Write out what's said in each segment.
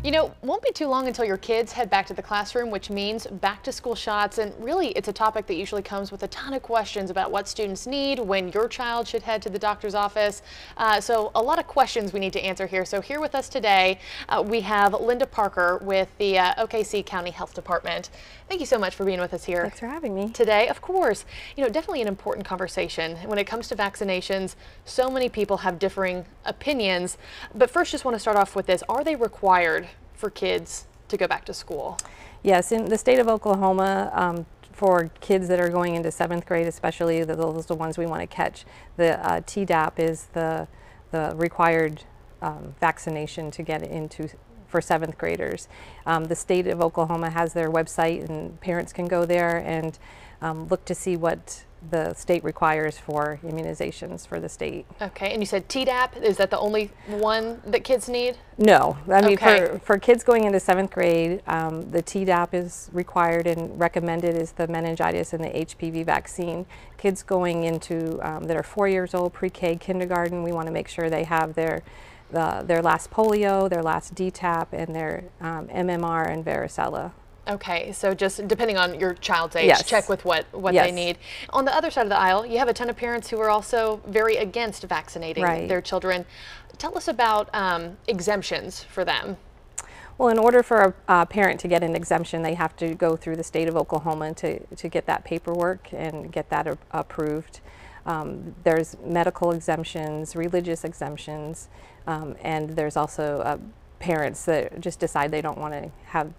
You know, won't be too long until your kids head back to the classroom, which means back to school shots. And really, it's a topic that usually comes with a ton of questions about what students need, when your child should head to the doctor's office. So a lot of questions we need to answer here. So here with us today, we have Linda Parker with the OKC County Health Department. Thank you so much for being with us here. Thanks for having me. Today, of course. You know, definitely an important conversation. When it comes to vaccinations, so many people have differing opinions. But first, just want to start off with this. Are they required for kids to go back to school? Yes, in the state of Oklahoma, for kids that are going into 7th grade, especially those are the ones we want to catch, the Tdap is the required vaccination to get into for 7th graders. The state of Oklahoma has their website, and parents can go there and look to see what the state requires for immunizations for the state. Okay, and you said Tdap, is that the only one that kids need? No, I mean Okay. for kids going into 7th grade, the Tdap is required, and recommended is the meningitis and the HPV vaccine. Kids going into that are 4 years old, pre-K, kindergarten, we want to make sure they have their last polio, their last DTaP, and their MMR and varicella. Okay, so just depending on your child's age, Yes. check with what Yes. they need. On the other side of the aisle, you have a ton of parents who are also very against vaccinating Right. their children. Tell us about exemptions for them. Well, in order for a parent to get an exemption, they have to go through the state of Oklahoma to get that paperwork and get that approved. There's medical exemptions, religious exemptions, and there's also parents that just decide they don't want to have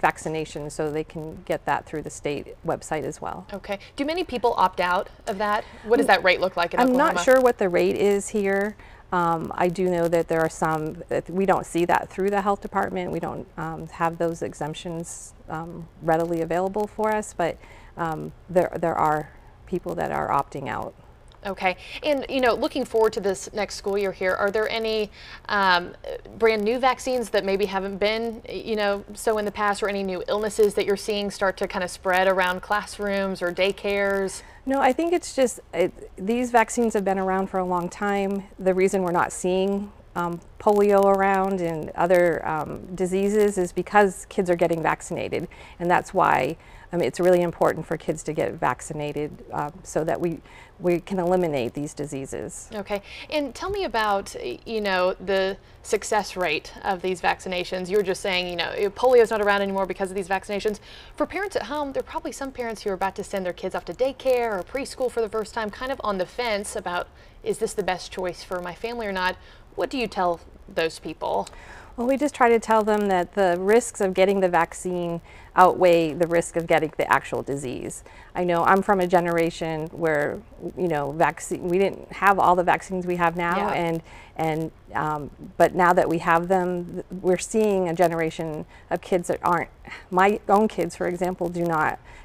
vaccinations, so they can get that through the state website as well. Okay. Do many people opt out of that? What does that rate look like in I'm Oklahoma? not sure what the rate is here. I do know that there are some that we don't see that through the health department. We don't have those exemptions readily available for us, but there are people that are opting out. Okay, and you know, looking forward to this next school year here, are there any brand new vaccines that maybe haven't been, you know, so in the past, or any new illnesses that you're seeing start to kind of spread around classrooms or daycares? No, I think it's just these vaccines have been around for a long time. The reason we're not seeing polio around and other diseases is because kids are getting vaccinated, and that's why it's really important for kids to get vaccinated so that we can eliminate these diseases. Okay, and tell me about, you know, the success rate of these vaccinations. You were just saying, you know, polio is not around anymore because of these vaccinations. For parents at home, there are probably some parents who are about to send their kids off to daycare or preschool for the first time, kind of on the fence about, is this the best choice for my family or not? What do you tell those people? Well, we just try to tell them that the risks of getting the vaccine outweigh the risk of getting the actual disease. I know I'm from a generation where, you know, we didn't have all the vaccines we have now, Yeah. but now that we have them, we're seeing a generation of kids that aren't, my own kids, for example,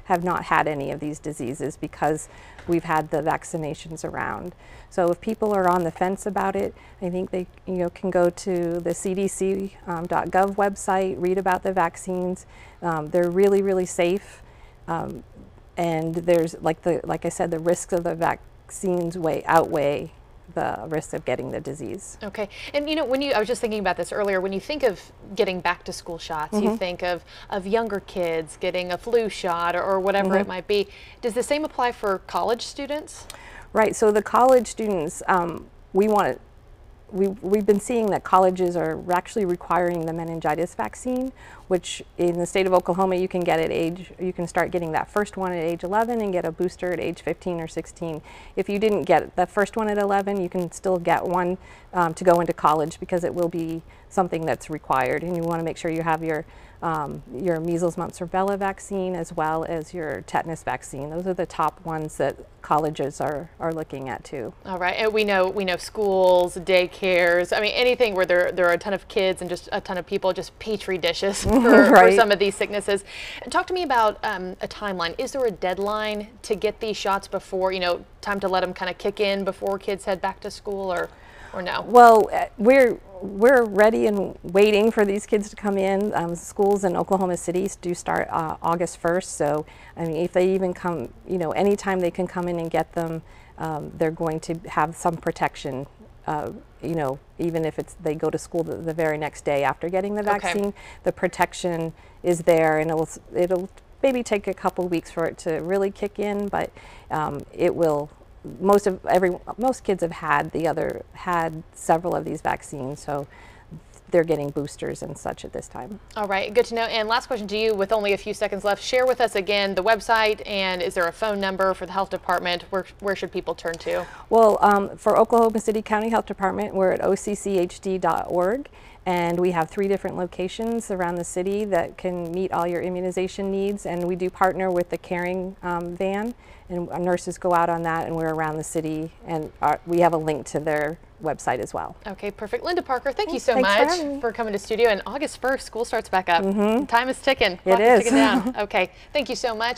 have not had any of these diseases because we've had the vaccinations around. So if people are on the fence about it, I think they can go to the CDC.gov website, read about the vaccines. They're really, really safe, and there's like I said, the risks of the vaccines outweigh the risk of getting the disease. Okay, and you know, I was just thinking about this earlier, when you think of getting back to school shots, you think of younger kids getting a flu shot or whatever it might be. Does the same apply for college students? Right, so the college students, we've been seeing that colleges are actually requiring the meningitis vaccine, which in the state of Oklahoma you can get you can start getting that first one at age 11 and get a booster at age 15 or 16. If you didn't get the first one at 11, you can still get one to go into college, because it will be something that's required, and you want to make sure you have your measles, mumps, rubella vaccine as well as your tetanus vaccine. Those are the top ones that colleges are looking at too. All right, and we know schools, daycares, I mean anything where there are a ton of kids and just a ton of people, just petri dishes for some of these sicknesses. Talk to me about a timeline. Is there a deadline to get these shots before, you know, time to let them kind of kick in before kids head back to school, or no? Well, we're ready and waiting for these kids to come in. Schools in Oklahoma City do start August 1st, so I mean, if they even come, you know, anytime they can come in and get them, they're going to have some protection you know, even if they go to school the very next day after getting the vaccine, the protection is there, and it'll maybe take a couple weeks for it to really kick in, but it will. Most kids have had several of these vaccines, so they're getting boosters and such at this time. All right, good to know. And last question to you, with only a few seconds left, share with us again the website, and is there a phone number for the health department? Where should people turn to? Well, for Oklahoma City County Health Department, we're at occhd.org, and we have 3 different locations around the city that can meet all your immunization needs, and we do partner with the Caring van, and our nurses go out on that, and we're around the city, and we have a link to their website as well. Okay, perfect. Linda Parker, thank you so much for coming to studio. And August 1st, school starts back up. Time is ticking. It is. Ticking down. Okay, thank you so much.